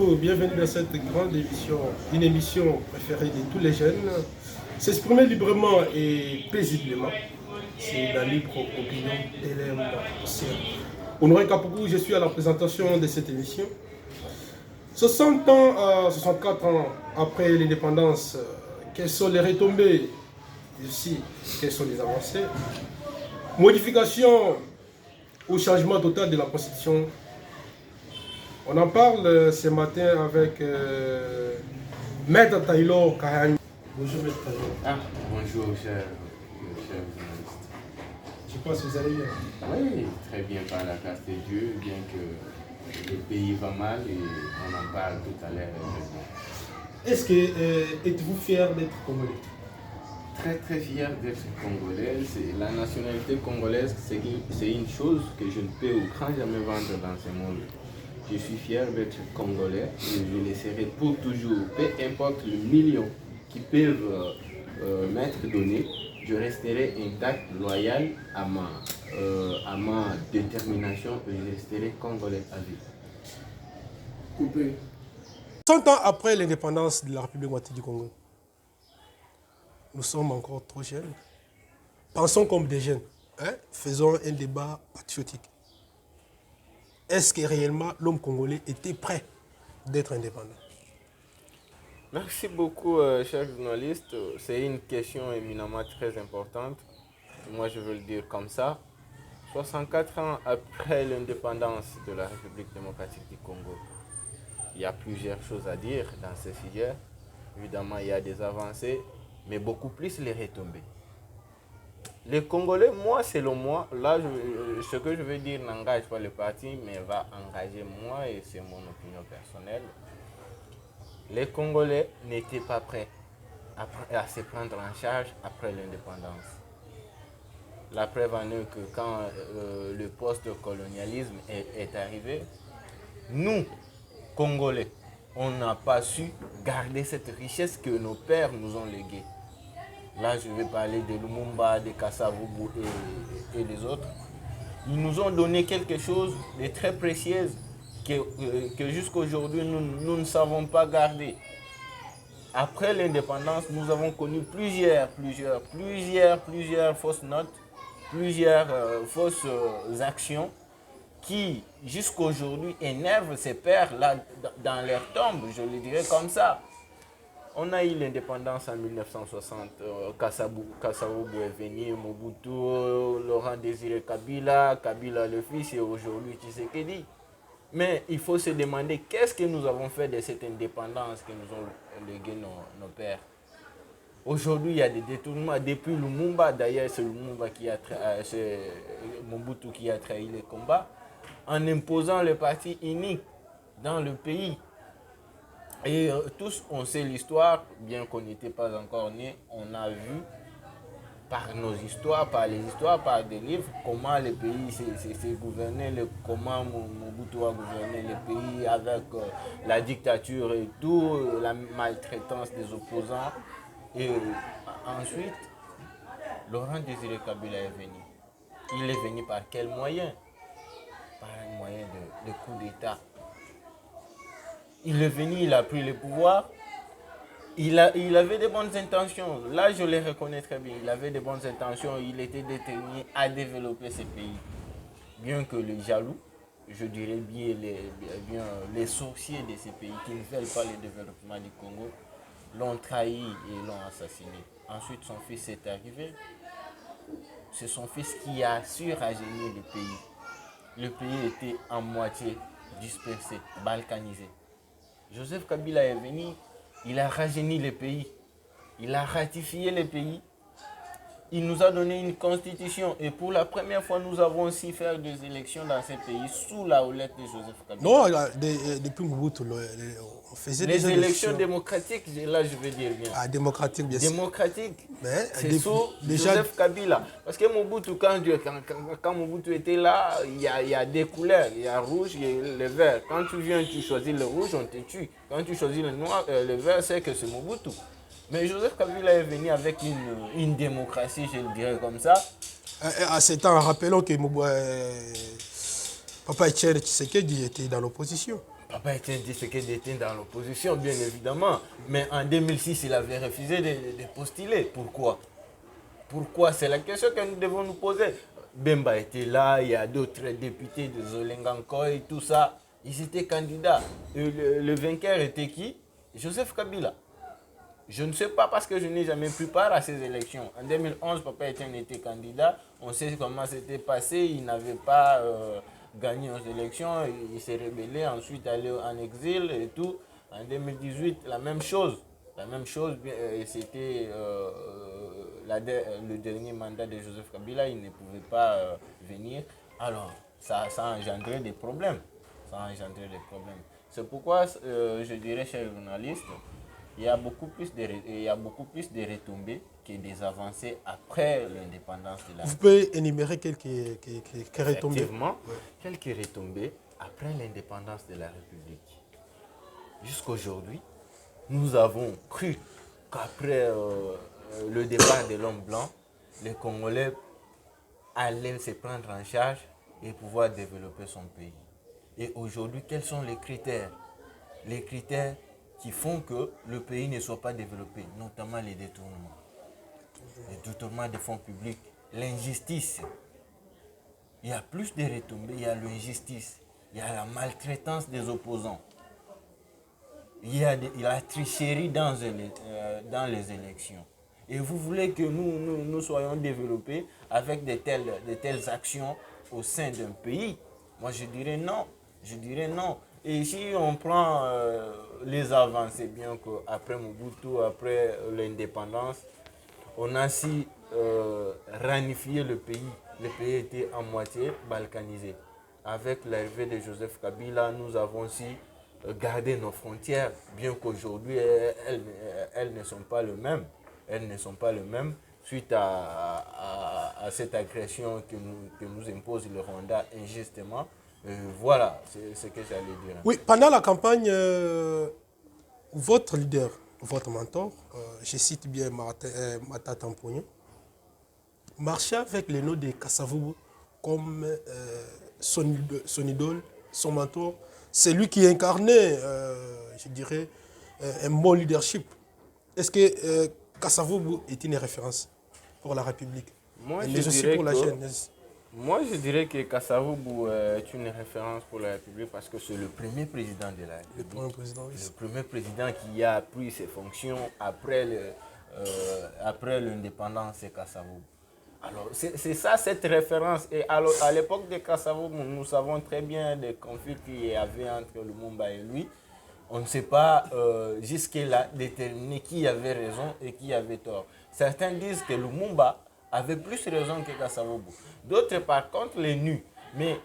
tous, bienvenue dans cette grande émission, une émission préférée de tous les jeunes. S'exprimer librement et paisiblement, c'est la libre opinion d'Hélène Océan. Honoré Kapoukou, je suis à la présentation de cette émission. 60 ans, 64 ans après l'indépendance, quelles sont les retombées et aussi quelles sont les avancées? Modification ou changement total de la Constitution. On en parle ce matin avec Maître Taylor Kahani. Bonjour Maître Taylor. Bonjour cher journaliste. Je pense que vous allez bien. Oui, très bien par la grâce de Dieu, bien que le pays va mal et on en parle tout à l'heure. Est-ce que êtes-vous fier d'être congolais? Très très fier d'être congolais. La nationalité congolaise, c'est une chose que je ne peux au grand jamais vendre dans ce monde. Je suis fier d'être congolais et je le serai pour toujours. Peu importe le million qui peuvent m'être donnés, je resterai intact, loyal à ma détermination et je resterai congolais à vie. Coupé. 100 ans après l'indépendance de la République démocratique du Congo, nous sommes encore trop jeunes. Pensons comme des jeunes. Faisons un débat patriotique. Est-ce que réellement l'homme congolais était prêt d'être indépendant? Merci beaucoup, cher journaliste. C'est une question éminemment très importante. Moi, je veux le dire comme ça. 64 ans après l'indépendance de la République démocratique du Congo, il y a plusieurs choses à dire dans ce sujet. Évidemment, il y a des avancées, mais beaucoup plus les retombées. Les Congolais, moi, selon moi, là, ce que je veux dire n'engage pas le parti, mais va engager moi et c'est mon opinion personnelle. Les Congolais n'étaient pas prêts à se prendre en charge après l'indépendance. La preuve en est que quand le post-colonialisme est arrivé, nous, Congolais, on n'a pas su garder cette richesse que nos pères nous ont léguée. Là, je vais parler de Lumumba, de Kasavubu et les autres. Ils nous ont donné quelque chose de très précieux que jusqu'à aujourd'hui, nous ne savons pas garder. Après l'indépendance, nous avons connu plusieurs fausses notes, plusieurs fausses actions qui, jusqu'à aujourd'hui, énervent ces pères-là dans leur tombe, je le dirais comme ça. On a eu l'indépendance en 1960, Kasavubu est venu, Mobutu, Laurent Désiré Kabila, Kabila le fils et aujourd'hui Tshisekedi. Mais il faut se demander qu'est-ce que nous avons fait de cette indépendance que nous ont légué nos pères. Aujourd'hui, il y a des détournements. Depuis Lumumba, d'ailleurs, c'est Mobutu qui a trahi les combats, en imposant le parti unique dans le pays. Et tous, on sait l'histoire, bien qu'on n'était pas encore nés, on a vu par nos histoires, par des livres, comment le pays s'est gouverné, comment Mobutu a gouverné le pays avec la dictature et tout, la maltraitance des opposants. Et ensuite, Laurent Désiré Kabila est venu. Il est venu par quel moyen? Par un moyen de coup d'État. Il est venu, il a pris le pouvoir. Il avait de bonnes intentions. Là, je les reconnais très bien. Il avait de bonnes intentions. Il était déterminé à développer ce pays. Bien que les jaloux, je dirais bien les sorciers de ces pays qui ne veulent pas le développement du Congo, l'ont trahi et l'ont assassiné. Ensuite, son fils est arrivé. C'est son fils qui a su rajeunir le pays. Le pays était en moitié dispersé, balkanisé. Joseph Kabila est venu, il a rajeuni le pays, il a ratifié le pays, il nous a donné une constitution et pour la première fois nous avons aussi fait des élections dans ce pays sous la houlette de Joseph Kabila. Non, depuis Mobutu, on faisait des élections démocratiques, là je veux dire bien. Démocratique, bien sûr. Démocratique, c'est sous Joseph Kabila. Parce que Mobutu, quand Mobutu était là, il y a des couleurs, il y a rouge et le vert. Quand tu viens, tu choisis le rouge, on te tue. Quand tu choisis le noir, le vert, c'est que c'est Mobutu. Mais Joseph Kabila est venu avec une démocratie, je le dirais comme ça. À ce temps, rappelons que Papa Etienne Tshisekedi était dans l'opposition. Papa Tshisekedi était dans l'opposition, bien évidemment. Mais en 2006, il avait refusé de postuler. Pourquoi? Pourquoi? C'est la question que nous devons nous poser. Bemba était là, il y a d'autres députés de Zolengankoy, tout ça. Ils étaient candidats. Le vainqueur était qui? Joseph Kabila. Je ne sais pas parce que je n'ai jamais pris part à ces élections. En 2011, Papa Etienne était candidat. On sait comment c'était passé. Il n'avait pas gagné aux élections. Il s'est rébellé, ensuite allé en exil et tout. En 2018, la même chose. La même chose, c'était le dernier mandat de Joseph Kabila. Il ne pouvait pas venir. Alors, ça a engendré des problèmes. Ça a engendré des problèmes. C'est pourquoi je dirais, chers journalistes, il y a beaucoup plus de retombées que des avancées après l'indépendance de la République. Vous pouvez énumérer quelques retombées? Effectivement, quelques retombées après l'indépendance de la République. Jusqu'aujourd'hui, nous avons cru qu'après le départ de l'homme blanc, les Congolais allaient se prendre en charge et pouvoir développer son pays. Et aujourd'hui, quels sont les critères? Les critères qui font que le pays ne soit pas développé, notamment les détournements. Les détournements des fonds publics, l'injustice. Il y a plus de retombées, il y a l'injustice, il y a la maltraitance des opposants. Il y a la tricherie dans les élections. Et vous voulez que nous soyons développés avec de telles actions au sein d'un pays? Moi, je dirais non. Je dirais non. Et si on prend les avancées, bien qu'après Mobutu, après l'indépendance, on a si ranifié le pays. Le pays était à moitié balkanisé. Avec l'arrivée de Joseph Kabila, nous avons aussi gardé nos frontières, bien qu'aujourd'hui, elles ne sont pas les mêmes. Elles ne sont pas les mêmes suite à cette agression que nous impose le Rwanda injustement. Voilà, c'est ce que j'allais dire. Oui, pendant la campagne, votre leader, votre mentor, je cite bien Matata Mponyo, marchait avec les noms de Kasavubu comme son idole, son mentor. C'est lui qui incarnait, je dirais, un bon leadership. Est-ce que Kasavubu est une référence pour la République, mais aussi pour la jeunesse? Moi, je dirais que Kasavubu est une référence pour la République parce que c'est le premier président de la République. Le premier président, oui. Le premier président qui a pris ses fonctions après l'indépendance, c'est Kasavubu. Alors, c'est ça, cette référence. Et alors, à l'époque de Kasavubu, nous savons très bien des conflits qu'il y avait entre Lumumba et lui. On ne sait pas jusque-là déterminer qui avait raison et qui avait tort. Certains disent que Lumumba avait plus raison que Kasavubu. D'autres, par contre, les nus. Mais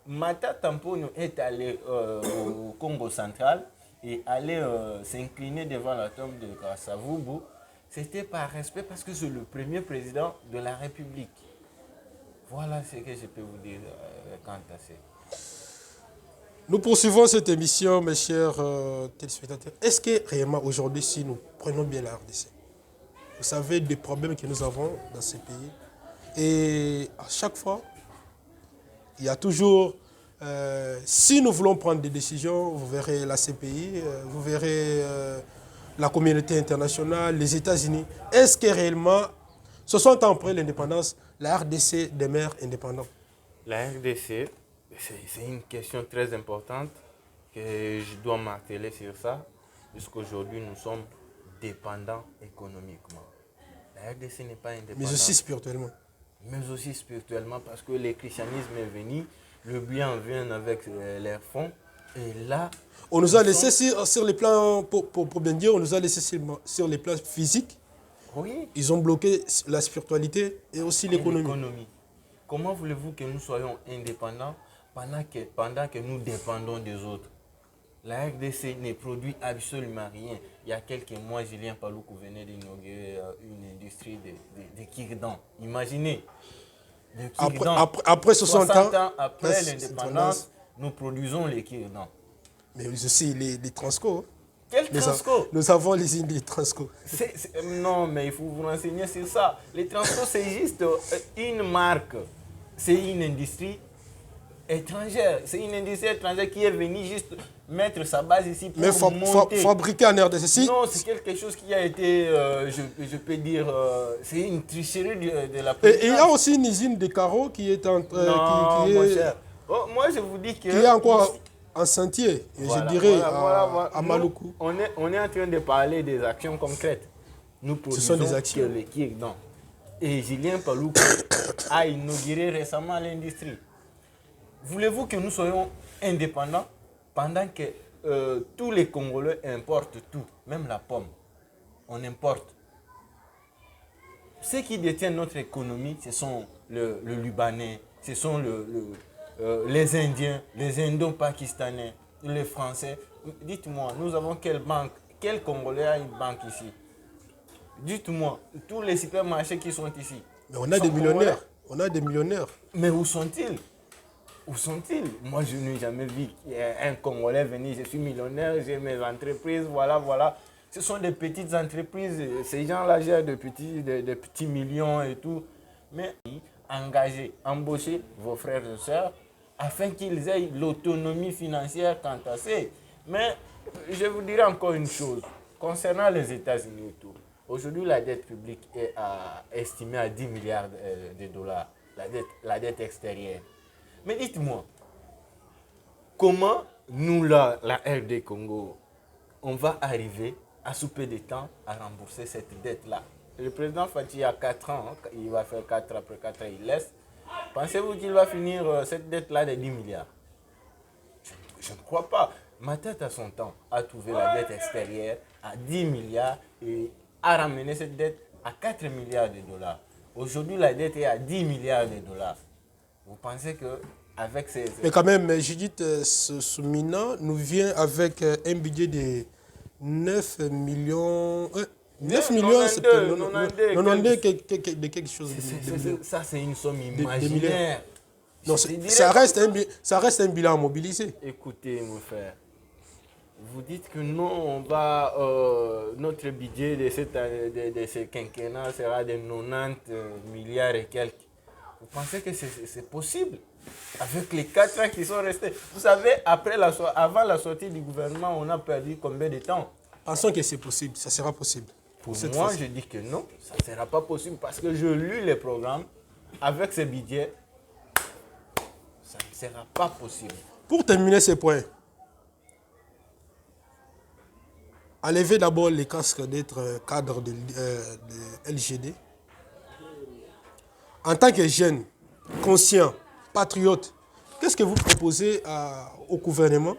Matata Mponyo est allé au Congo central et allé s'incliner devant la tombe de Kasavubu. C'était par respect parce que c'est le premier président de la République. Voilà ce que je peux vous dire quant à ça. Nous poursuivons cette émission, mes chers téléspectateurs. Est-ce que réellement aujourd'hui, si nous prenons bien la RDC, vous savez des problèmes que nous avons dans ce pays, et à chaque fois, il y a toujours, si nous voulons prendre des décisions, vous verrez la CPI, vous verrez la communauté internationale, les États-Unis. Est-ce que réellement, 60 ans après l'indépendance, la RDC demeure indépendante? La RDC, c'est une question très importante que je dois marteler sur ça. Jusqu'aujourd'hui, nous sommes dépendants économiquement. La RDC n'est pas indépendante. Mais aussi spirituellement. Mais aussi spirituellement parce que le christianisme est venu, le bien vient avec leurs fonds. Et là, on nous a laissé sur les plans, pour bien dire, on nous a laissé sur les plans physiques. Oui. Ils ont bloqué la spiritualité et aussi l'économie. Comment voulez-vous que nous soyons indépendants pendant que nous dépendons des autres? La RDC ne produit absolument rien. Il y a quelques mois, Julien Paloukou venait d'inaugurer une industrie de kirdan. Imaginez. Après 60 ans après l'indépendance, nous produisons les kirdans. Mais aussi les Transco. Quel Transco? Nous avons les usines des Transco. Non, mais il faut vous renseigner sur ça. Les Transco, c'est juste une marque. C'est une industrie étrangère. C'est une industrie étrangère qui est venue juste mettre sa base ici pour monter. Fabriqué en RDC. Non, c'est quelque chose qui a été, je peux dire, c'est une tricherie de la Et il y a présidence. aussi une usine de carreaux qui est en Non, mon cher. Oh, moi, je vous dis que... qui est encore en sentier, Voilà, je dirais, voilà. à Maluku. On est en train de parler des actions concrètes. Nous produisons des actions. que le Kir, non. Et Julien Paloukou a inauguré récemment l'industrie. Voulez-vous que nous soyons indépendants pendant que tous les Congolais importent tout, même la pomme, on importe. Ceux qui détiennent notre économie, ce sont le Libanais, ce sont les Indiens, les Indo-Pakistanais, les Français. Dites-moi, nous avons quelle banque, quel Congolais a une banque ici? Dites-moi, tous les supermarchés qui sont ici. Mais on a des millionnaires. On a des millionnaires. Mais où sont-ils? Où sont-ils? Moi, je n'ai jamais vu un Congolais venir. Je suis millionnaire, j'ai mes entreprises, voilà. Ce sont des petites entreprises. Ces gens-là gèrent des petits millions et tout. Mais engagez, embauchez vos frères et sœurs afin qu'ils aient l'autonomie financière quant à ça. Mais je vous dirai encore une chose. Concernant les États-Unis et tout, aujourd'hui, la dette publique est estimée à 10 milliards de dollars. La dette extérieure. Mais dites-moi, comment nous, la RD Congo, on va arriver à sous peu de temps à rembourser cette dette-là? Le président Fathi a 4 ans, il va faire 4 après 4 ans, il laisse. Pensez-vous qu'il va finir cette dette-là de 10 milliards? Je ne crois pas. Ma tête à son temps a trouvé la dette extérieure à 10 milliards et a ramené cette dette à 4 milliards de dollars. Aujourd'hui, la dette est à 10 milliards de dollars. Vous pensez que avec ces... Mais quand même, Judith Soumina nous vient avec un budget de 9 millions... 9 millions, c'est 92 de quelque chose. Ça, c'est une somme imaginaire. Non, ça reste un bilan à mobiliser. Écoutez, mon frère, vous dites que non, notre budget de ce quinquennat sera de 90 milliards et quelques. Vous pensez que c'est possible? Avec les 4 ans qui sont restés. Vous savez, avant la sortie du gouvernement, on a perdu combien de temps? Pensons que c'est possible, ça sera possible. Pour moi, je dis que non, ça ne sera pas possible parce que je lis les programmes. Avec ce budget, ça ne sera pas possible. Pour terminer ce point, enlevez d'abord les casques d'être cadre de LGD. En tant que jeune, conscient, patriote, qu'est-ce que vous proposez au gouvernement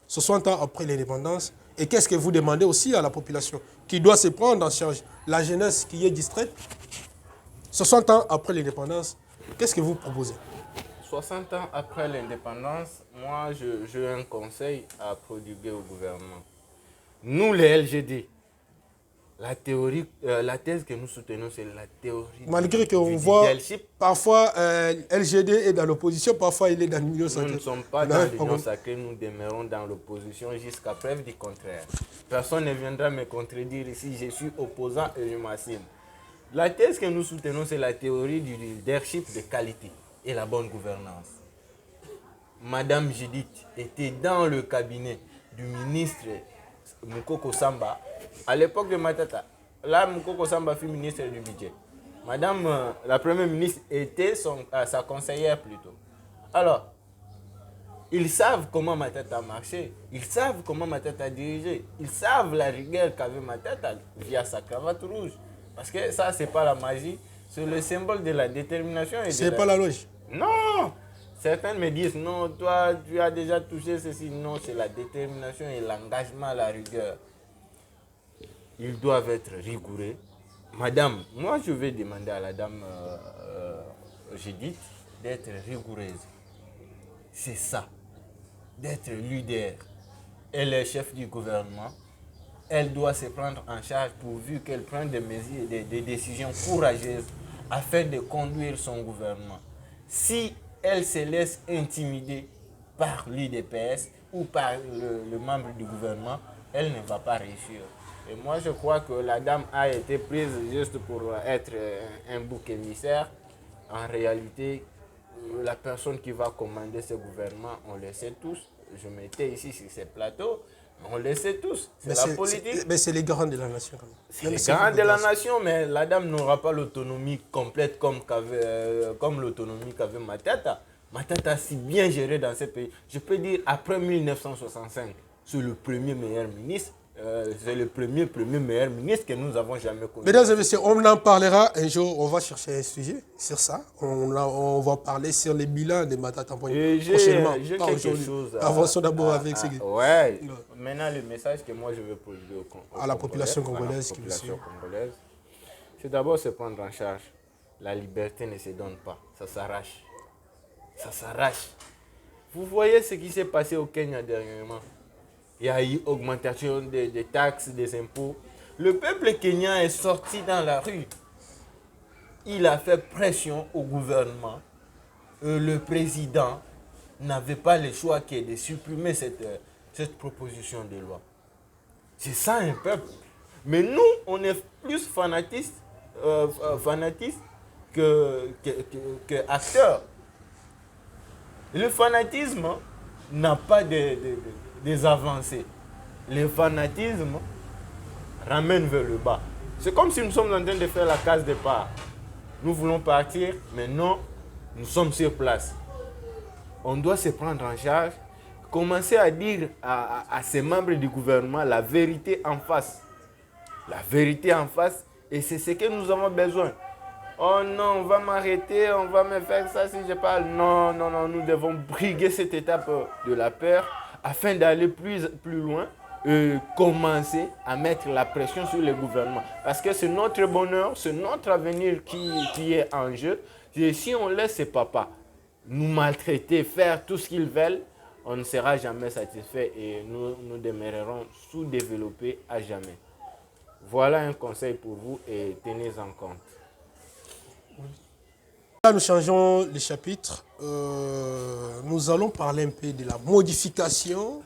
60 ans après l'indépendance? Et qu'est-ce que vous demandez aussi à la population qui doit se prendre en charge? La jeunesse qui est distraite, 60 ans après l'indépendance, qu'est-ce que vous proposez? 60 ans après l'indépendance, moi, j'ai un conseil à prodiguer au gouvernement. Nous, les LGD, la thèse que nous soutenons, c'est la théorie. Malgré qu'on voit parfois LGD est dans l'opposition, parfois il est dans l'union sacrée. Nous ne sommes pas dans l'union sacrée, nous demeurons dans l'opposition jusqu'à preuve du contraire. Personne ne viendra me contredire ici, je suis opposant et je m'assume. La thèse que nous soutenons, c'est la théorie du leadership de qualité et la bonne gouvernance. Madame Judith était dans le cabinet du ministre Mukoko Samba à l'époque de Matata. Là, Mukoko Samba fut ministre du budget. Madame la première ministre était sa conseillère plutôt. Alors, ils savent comment Matata a marché, ils savent comment Matata a dirigé, ils savent la rigueur qu'avait Matata via sa cravate rouge. Parce que ça, c'est pas la magie, c'est le symbole de la détermination. C'est pas la loge. Non! Certains me disent, non, toi, tu as déjà touché ceci. Non, c'est la détermination et l'engagement, la rigueur. Ils doivent être rigoureux. Madame, moi, je vais demander à la dame Judith d'être rigoureuse. C'est ça, d'être leader. Elle est chef du gouvernement. Elle doit se prendre en charge pourvu qu'elle prenne des mesures, des décisions courageuses afin de conduire son gouvernement. Si elle se laisse intimider par l'UDPS ou par le membre du gouvernement, elle ne va pas réussir. Et moi, je crois que la dame a été prise juste pour être un bouc émissaire. En réalité, la personne qui va commander ce gouvernement, on le sait tous. Je m'étais ici sur ces plateaux, on le sait tous. C'est la politique. Mais c'est les garants de la nation. C'est les garants de la nation, mais la dame n'aura pas l'autonomie complète comme l'autonomie qu'avait Matata. Matata a si bien géré dans ce pays. Je peux dire, après 1965, c'est le premier meilleur ministre. C'est le premier meilleur ministre que nous avons jamais connu. Mesdames et messieurs, on en parlera un jour. On va chercher un sujet sur ça. On va parler sur les bilans de Matata prochainement. J'ai quelque chose. Avançons d'abord avec ce ouais. Maintenant, le message que moi je veux poser à la population congolaise. C'est d'abord se prendre en charge. La liberté ne se donne pas. Ça s'arrache. Ça s'arrache. Vous voyez ce qui s'est passé au Kenya dernièrement. Il y a eu augmentation des taxes, des impôts. Le peuple kenyan est sorti dans la rue. Il a fait pression au gouvernement. Le président n'avait pas le choix que de supprimer cette proposition de loi. C'est ça un peuple. Mais nous, on est plus fanatistes que acteurs. Le fanatisme n'a pas des avancées. Le fanatisme ramène vers le bas. C'est comme si nous sommes en train de faire la case départ. Nous voulons partir, mais non, nous sommes sur place. On doit se prendre en charge, commencer à dire à ces membres du gouvernement la vérité en face. La vérité en face, et c'est ce que nous avons besoin. Oh non, on va m'arrêter, on va me faire ça si je parle. Non, nous devons briguer cette étape de la peur afin d'aller plus loin et commencer à mettre la pression sur le gouvernement. Parce que c'est notre bonheur, c'est notre avenir qui est en jeu. Et si on laisse ces papas nous maltraiter, faire tout ce qu'ils veulent, on ne sera jamais satisfait et nous demeurerons sous-développés à jamais. Voilà un conseil pour vous et tenez-en compte. Là, nous changeons les chapitres. Nous allons parler un peu de la modification,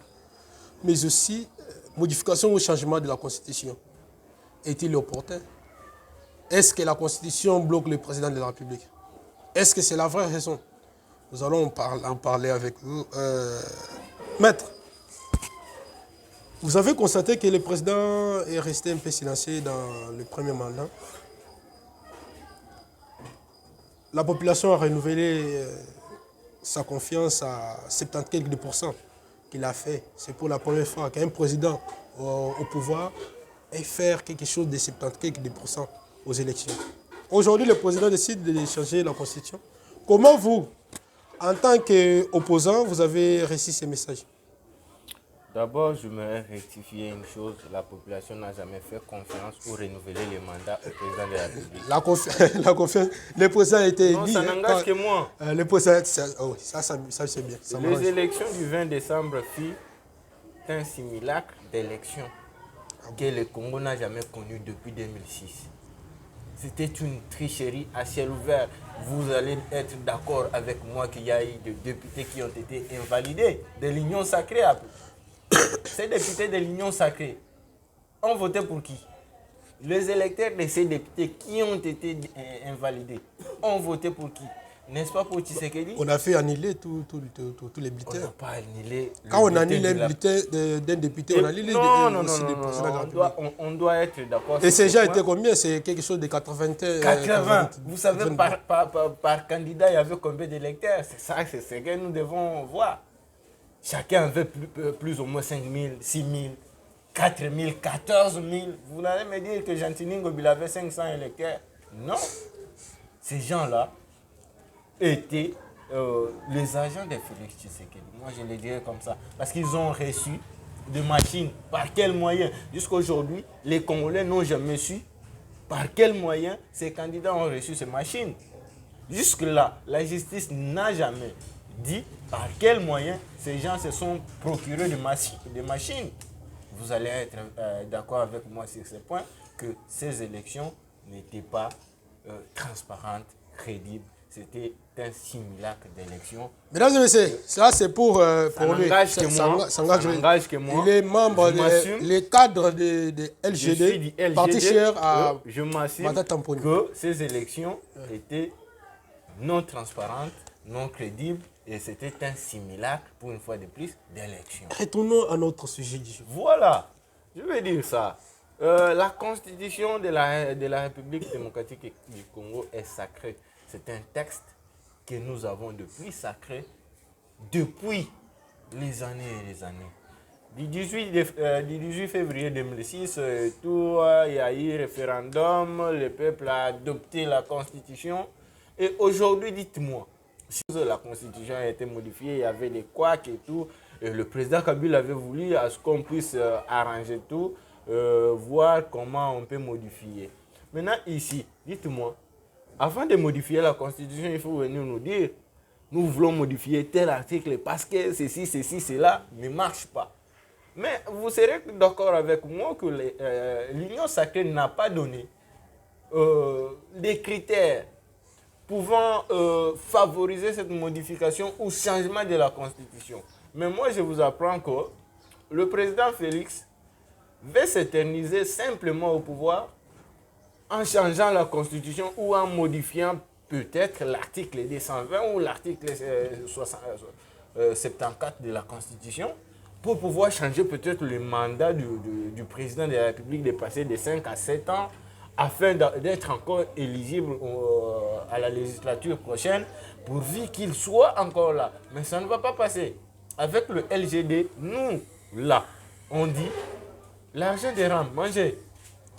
mais aussi modification ou changement de la Constitution. Est-il opportun? Est-ce que la Constitution bloque le président de la République? Est-ce que c'est la vraie raison? Nous allons en parler avec vous. Maître, vous avez constaté que le président est resté un peu silencieux dans le premier mandat. La population a renouvelé sa confiance à 70% qu'il a fait. C'est pour la première fois qu'un président au pouvoir ait faire quelque chose de 70% aux élections. Aujourd'hui, le président décide de changer la Constitution. Comment vous, en tant qu'opposant, vous avez reçu ces messages? D'abord, je voudrais rectifier une chose. La population n'a jamais fait confiance ou renouveler les mandats au président de la République. La confiance, le président a été élu. Non, ça n'engage que moi. Le président, ça c'est bien. Ça les élections du 20 décembre furent un simulacre d'élection que le Congo n'a jamais connu depuis 2006. C'était une tricherie à ciel ouvert. Vous allez être d'accord avec moi qu'il y a eu des députés qui ont été invalidés de l'Union sacrée. Ces députés de l'Union sacrée ont voté pour qui? Les électeurs de ces députés qui ont été invalidés ont voté pour qui? N'est-ce pas pour Tshisekedi? On a fait annuler tous les bulletins. On n'a pas annulé. Quand on annule un bulletin d'un député, on annule aussi des présidents de la République. On doit être d'accord. Et ces gens étaient combien? C'est quelque chose de 80. 80. Vous savez, par candidat, il y avait combien d'électeurs? C'est ça, c'est ce que nous devons voir. Chacun avait plus ou moins 5 000, 6 000, 4 000, 14 000. Vous allez me dire que Gentini Ngobila avait 500 électeurs? Non. Ces gens-là étaient les agents de Félix Tshisekedi. Moi, je le dirais comme ça. Parce qu'ils ont reçu des machines. Par quels moyens? Jusqu'à aujourd'hui, les Congolais n'ont jamais su par quels moyens ces candidats ont reçu ces machines. Jusque-là, la justice n'a jamais dit par quels moyens ces gens se sont procurés des machines. Vous allez être d'accord avec moi sur ce point, que ces élections n'étaient pas transparentes, crédibles. C'était un simulacre d'élection. Mesdames et messieurs, ça c'est pour lui. Ça n'engage que moi. Il est membre les cadres de LGD, parti cher à je m'assure que ces élections étaient non transparentes non crédible et c'était un simulacre, pour une fois de plus, d'élection. Retournons à notre sujet du jour. Voilà, je vais dire ça. La constitution de la République démocratique du Congo est sacrée. C'est un texte que nous avons depuis sacré depuis les années et les années. Du 18 février 2006, il y a eu référendum, le peuple a adopté la constitution. Et aujourd'hui, dites-moi, si la constitution a été modifiée, il y avait des couacs et tout, et le président Kabila avait voulu à ce qu'on puisse arranger tout, voir comment on peut modifier. Maintenant, ici, dites-moi, avant de modifier la constitution, il faut venir nous dire, nous voulons modifier tel article parce que ceci, cela ne marche pas. Mais vous serez d'accord avec moi que l'Union sacrée n'a pas donné des critères pouvant favoriser cette modification ou changement de la Constitution. Mais moi, je vous apprends que le président Félix veut s'éterniser simplement au pouvoir en changeant la Constitution ou en modifiant peut-être l'article 220 ou l'article 74 de la Constitution pour pouvoir changer peut-être le mandat du président de la République de passer de 5 à 7 ans afin d'être encore éligible à la législature prochaine pourvu qu'il soit encore là. Mais ça ne va pas passer. Avec le LGD, nous, là, on dit l'argent des rames, mangez.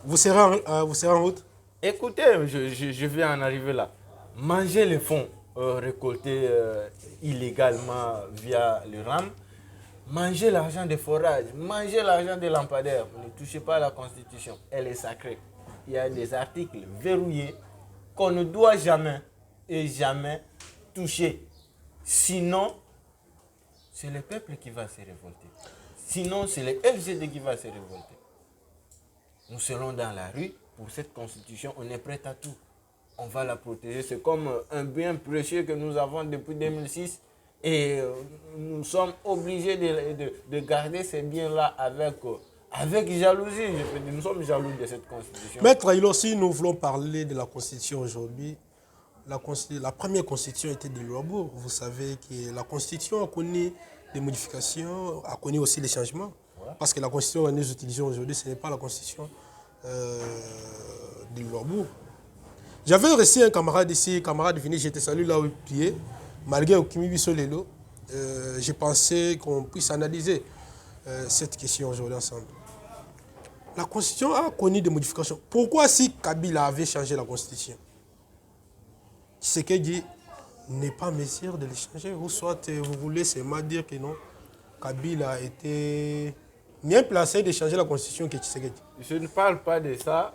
Vous serez en route? Écoutez, je vais en arriver là. Mangez les fonds récoltés illégalement via le RAM. Mangez l'argent des forages, mangez l'argent des lampadaires. Ne touchez pas à la Constitution, elle est sacrée. Il y a des articles verrouillés qu'on ne doit jamais et jamais toucher. Sinon, c'est le peuple qui va se révolter. Sinon, c'est le LGD qui va se révolter. Nous serons dans la rue pour cette Constitution, on est prêt à tout. On va la protéger. C'est comme un bien précieux que nous avons depuis 2006. Et nous sommes obligés de garder ces biens-là avec jalousie. Je peux dire, nous sommes jaloux de cette constitution. Maître Aïlo, si nous voulons parler de la constitution aujourd'hui, la première constitution était de Luabourg. Vous savez que la constitution a connu des modifications, a connu aussi des changements. Ouais. Parce que la constitution que nous utilisons aujourd'hui, ce n'est pas la constitution de Luabourg. J'avais reçu un camarade ici, camarade venu, j'étais salué là où il est. Malgré Okimi Bissolelo, j'ai pensé qu'on puisse analyser cette question aujourd'hui ensemble. La Constitution a connu des modifications. Pourquoi si Kabila avait changé la Constitution, Tshisekedi n'est pas mesure de les changer? Ou soit vous voulez seulement dire que non, Kabila a été mieux placé de changer la Constitution que Tshisekedi? Je ne parle pas de ça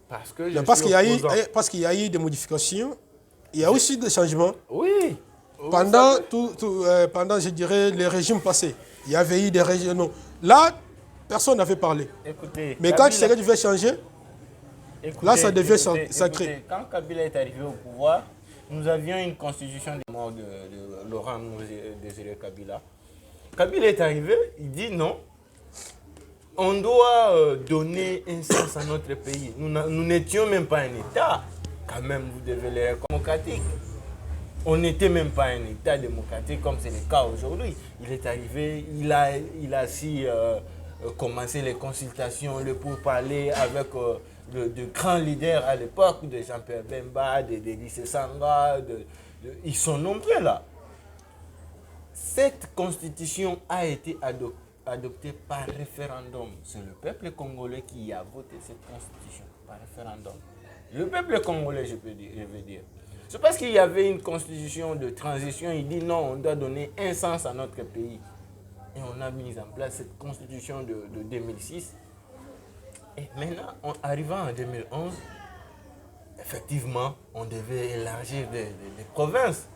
parce que parce qu'il y a eu des modifications, il y a aussi des changements. Oui. Pendant, pendant, je dirais, les régimes passés, il y avait eu des régimes. Là, personne n'avait parlé. Écoutez, mais quand Tshisekedi devait changer, là, ça devient sacré. Écoutez, quand Kabila est arrivé au pouvoir, nous avions une constitution de mort de Laurent Désiré Kabila. Kabila est arrivé, il dit non, on doit donner un sens à notre pays. Nous n'étions même pas un État. Quand même, vous devez les démocratique. On n'était même pas un État démocratique comme c'est le cas aujourd'hui. Il est arrivé, il a si commencé les consultations, le pourparler avec de grands leaders à l'époque, de Jean-Pierre Bemba, de Lycée Sanga, ils sont nombreux là. Cette constitution a été adoptée par référendum. C'est le peuple congolais qui a voté cette constitution par référendum. Le peuple congolais, je veux dire. C'est parce qu'il y avait une constitution de transition, il dit non, on doit donner un sens à notre pays. Et on a mis en place cette constitution de 2006. Et maintenant, arrivant en 2011, effectivement, on devait élargir des provinces.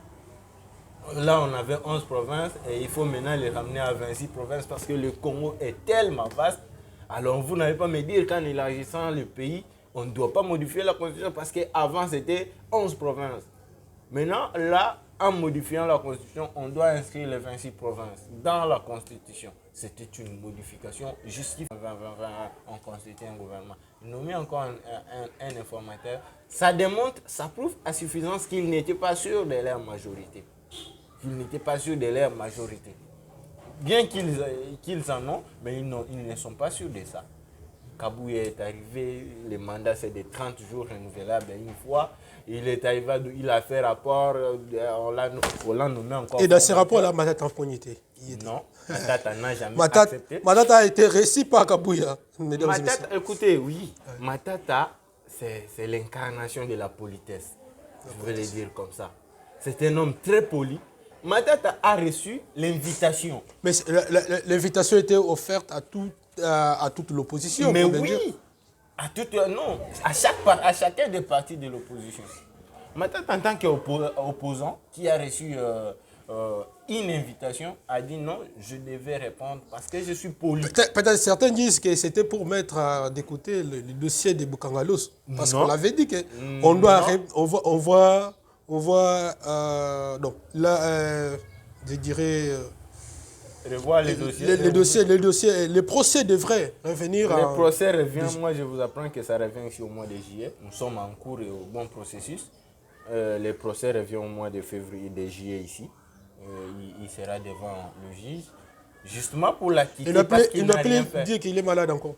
Là, on avait 11 provinces et il faut maintenant les ramener à 26 provinces parce que le Congo est tellement vaste. Alors, vous n'allez pas me dire qu'en élargissant le pays, on ne doit pas modifier la constitution parce qu'avant, c'était 11 provinces. Maintenant, là, en modifiant la constitution, on doit inscrire les 26 provinces dans la constitution. C'était une modification justifiée. On constitue un gouvernement. Ils nous met encore un informateur. Ça démontre, ça prouve à suffisance qu'ils n'étaient pas sûrs de leur majorité. qu'ils n'étaient pas sûrs de leur majorité. Bien qu'ils en ont, mais ils ne sont pas sûrs de ça. Kabouya est arrivé, le mandat c'est de 30 jours renouvelables une fois. Il est arrivé, il a fait rapport, on l'a nommé encore. Et dans ces rapports-là, Matata était. Non, Matata n'a jamais accepté. Matata a été réussi par Kabouya, mesdames et messieurs. Écoutez, oui, Matata, c'est l'incarnation de la politesse. Je vais le dire comme ça. C'est un homme très poli. Matata a reçu l'invitation. Mais l'invitation était offerte à toute l'opposition. Mais oui, à chacun des partis de l'opposition. Matata, en tant qu'opposant, qui a reçu une invitation, a dit non, je devais répondre parce que je suis poli. Peut-être certains disent que c'était pour mettre de côté le dossier des Boukangalos. Parce qu'on l'avait dit qu'on doit... On voit donc, là, je dirais... revoir les dossiers. Les procès devraient revenir. Les procès reviennent, moi je vous apprends que ça revient ici au mois de juillet. Nous sommes en cours et au bon processus. Les procès reviennent au mois de février, de juillet ici. Il sera devant le juge. Justement pour l'acquitter. Il n'a plus dit qu'il est malade encore.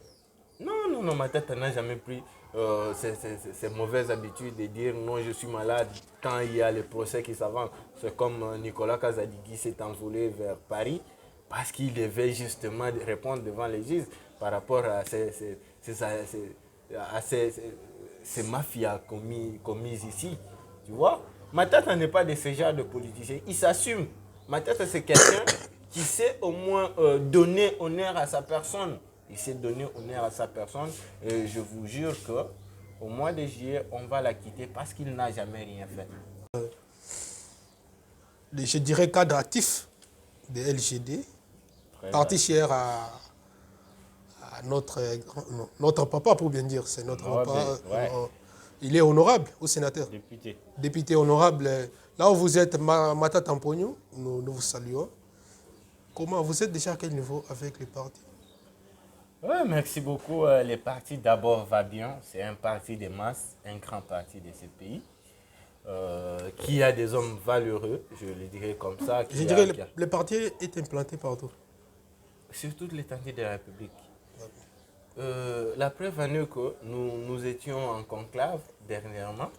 Non, Matata n'a jamais pris ces mauvaises habitudes de dire non, je suis malade quand il y a les procès qui s'avancent. C'est comme Nicolas Kazadigi s'est envolé vers Paris parce qu'il devait justement répondre devant les juges par rapport à ces mafias commises ici. Tu vois, Matata n'est pas de ce genre de politicien. Il s'assume. Matata, c'est quelqu'un qui sait au moins donner honneur à sa personne. Il s'est donné honneur à sa personne et je vous jure qu'au mois de juillet, on va la quitter parce qu'il n'a jamais rien fait. Je dirais cadre actif de LGD, parti cher à notre papa, pour bien dire. C'est notre papa. Ouais. Il est honorable au sénateur. Député honorable. Là où vous êtes, Matata Ampogno, nous vous saluons. Comment vous êtes déjà à quel niveau avec les partis? Oui, merci beaucoup. Le parti d'abord va bien. C'est un parti de masse, un grand parti de ce pays, qui a des hommes valeureux, je le dirais comme ça. Je dirais que le parti est implanté partout. Sur toute l'étendue de la République. La preuve en est que nous étions en conclave dernièrement.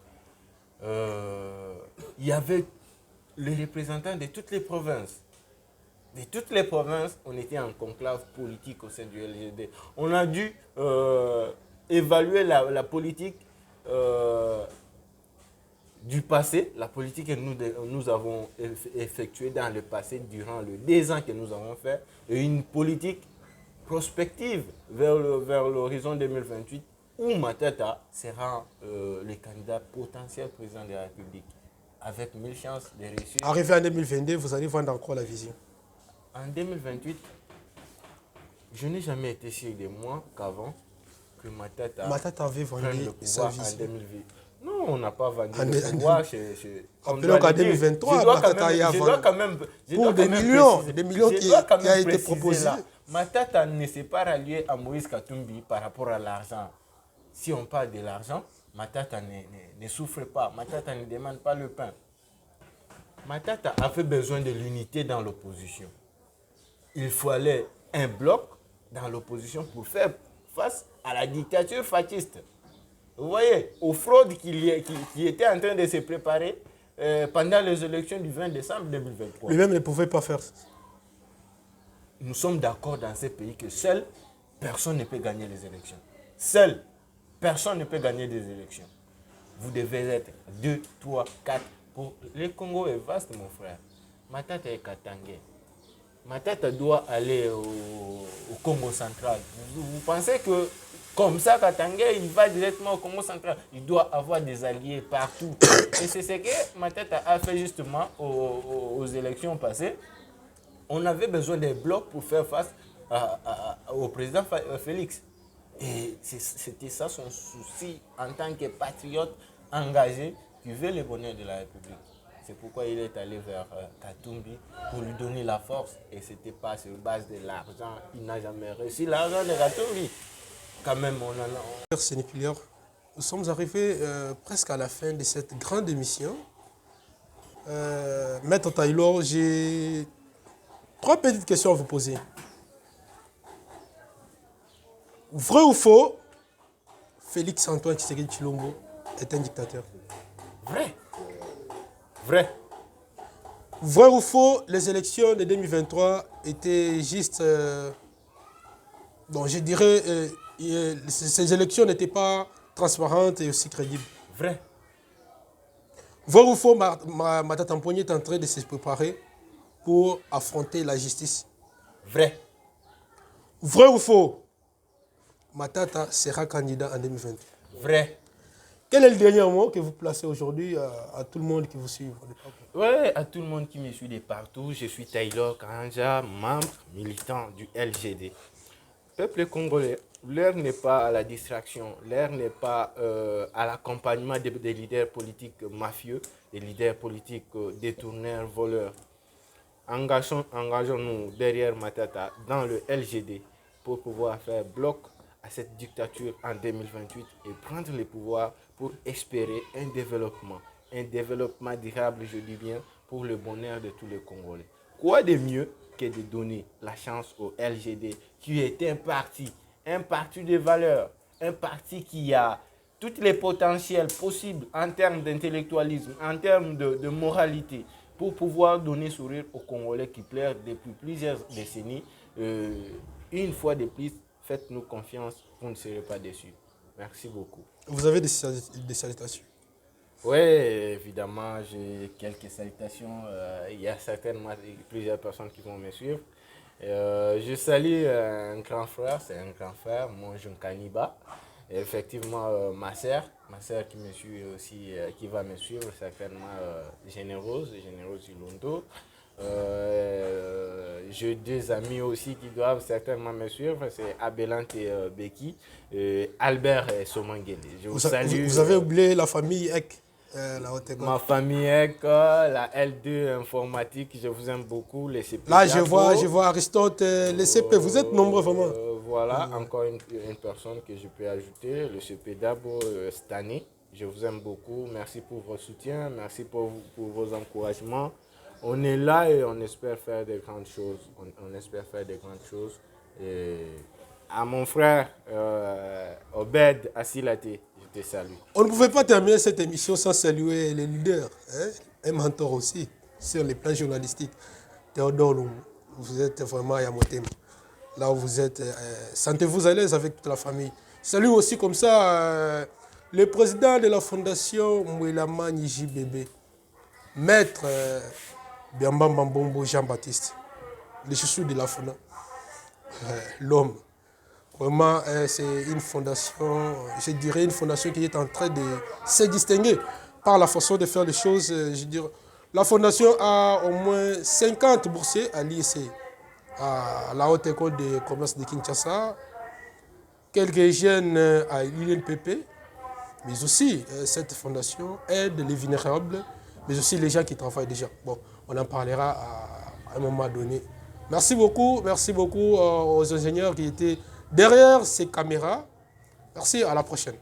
Il y avait les représentants de toutes les provinces. De toutes les provinces, on était en conclave politique au sein du LGD. On a dû évaluer la politique du passé, la politique que nous avons effectuée dans le passé durant les 2 ans que nous avons fait, et une politique prospective vers l'horizon 2028 où Matata sera le candidat potentiel président de la République avec 1000 chances de réussir. Arrivé en 2022, vous allez vendre encore la vision. En 2028, je n'ai jamais été sûr de moi qu'avant que Matata avait vendu le pouvoir en 2020. Non, on n'a pas vendu le pouvoir chez Appelons qu'en 2023, Matata y a vendu. Pour des millions qui a été proposé. Matata ne s'est pas rallié à Moïse Katumbi par rapport à l'argent. Si on parle de l'argent, Matata ne souffre pas. Matata ne demande pas le pain. Matata avait besoin de l'unité dans l'opposition. Il fallait un bloc dans l'opposition pour faire face à la dictature fasciste. Vous voyez, aux fraudes qui étaient en train de se préparer pendant les élections du 20 décembre 2023. Lui-même ne pouvait pas faire ça. Nous sommes d'accord dans ce pays que seul, personne ne peut gagner les élections. Seul, personne ne peut gagner des élections. Vous devez être 2, 3, 4. Le Congo est vaste, mon frère. Matata est Katangé. Matata doit aller au Congo central. Vous pensez que comme ça, Katangé, il va directement au Congo central. Il doit avoir des alliés partout. Et c'est ce que Matata a fait justement aux élections passées. On avait besoin des blocs pour faire face au président Félix. Et c'était ça son souci en tant que patriote engagé qui veut le bonheur de la République. C'est pourquoi il est allé vers Katumbi pour lui donner la force. Et ce n'était pas sur base de l'argent. Il n'a jamais reçu l'argent de Katumbi. Quand même, Nous sommes arrivés presque à la fin de cette grande émission. Maître Taylor, j'ai 3 petites questions à vous poser. Vrai ou faux, Félix Antoine Tshisekedi Tshilombo est un dictateur? Vrai. Vrai. Vrai ou faux, les élections de 2023 étaient juste... je dirais, ces élections n'étaient pas transparentes et aussi crédibles. Vrai. Vrai ou faux, Matata Mponyi est en train de se préparer pour affronter la justice? Vrai. Vrai ou faux, Matata sera candidat en 2028? Vrai. Quel est le dernier mot que vous placez aujourd'hui à tout le monde qui vous suit? Ouais, à tout le monde qui me suit de partout, je suis Taylor Karanja, membre militant du LGD. Peuple congolais, l'heure n'est pas à la distraction, l'heure n'est pas à l'accompagnement des leaders politiques mafieux, des leaders politiques détourneurs, voleurs. Engageons-nous derrière Matata dans le LGD pour pouvoir faire bloc à cette dictature en 2028 et prendre le pouvoir pour espérer un développement durable, je dis bien, pour le bonheur de tous les Congolais. Quoi de mieux que de donner la chance au LGD, qui est un parti de valeurs, un parti qui a tous les potentiels possibles en termes d'intellectualisme, en termes de moralité, pour pouvoir donner sourire aux Congolais qui pleurent depuis plusieurs décennies. Une fois de plus, faites-nous confiance, vous ne serez pas déçus. Merci beaucoup. Vous avez des salutations? Oui, évidemment, j'ai quelques salutations. Il y a certainement plusieurs personnes qui vont me suivre. Je salue un grand frère, c'est un grand frère, mon jeune Kaniba. Et effectivement, ma sœur qui me suit aussi, qui va me suivre certainement, Généreuse Ilondo. J'ai 2 amis aussi qui doivent certainement me suivre, c'est Abelante Beki, Albert Somangele. Je vous salue. Vous avez oublié la famille Ek, la haute école. Ma famille Ek, la L2 informatique, je vous aime beaucoup. Les CP Là, je vois Aristote, les CP, vous êtes nombreux vraiment. Voilà, encore une personne que je peux ajouter, le CP Dabo Stani. Je vous aime beaucoup. Merci pour votre soutien, merci pour vos encouragements. On est là et on espère faire des grandes choses. On espère faire des grandes choses. Et à mon frère Obed Asilate, je te salue. On ne pouvait pas terminer cette émission sans saluer les leaders. Un mentor aussi, sur les plans journalistiques. Théodore Lumbu, vous êtes vraiment à Yamotem. Là où vous êtes, sentez-vous à l'aise avec toute la famille. Salut aussi comme ça le président de la fondation Mouelama Niji Bébé, maître Biamba Mbombo Jean-Baptiste, le chouchou de la FONA, l'homme. Vraiment, c'est une fondation, je dirais une fondation qui est en train de se distinguer par la façon de faire les choses. Je dirais. La fondation a au moins 50 boursiers à l'IEC, à la Haute École de Commerce de Kinshasa, quelques jeunes à l'INPP, mais aussi cette fondation aide les vulnérables, mais aussi les gens qui travaillent déjà. Bon, on en parlera à un moment donné. Merci beaucoup aux ingénieurs qui étaient derrière ces caméras. Merci, à la prochaine.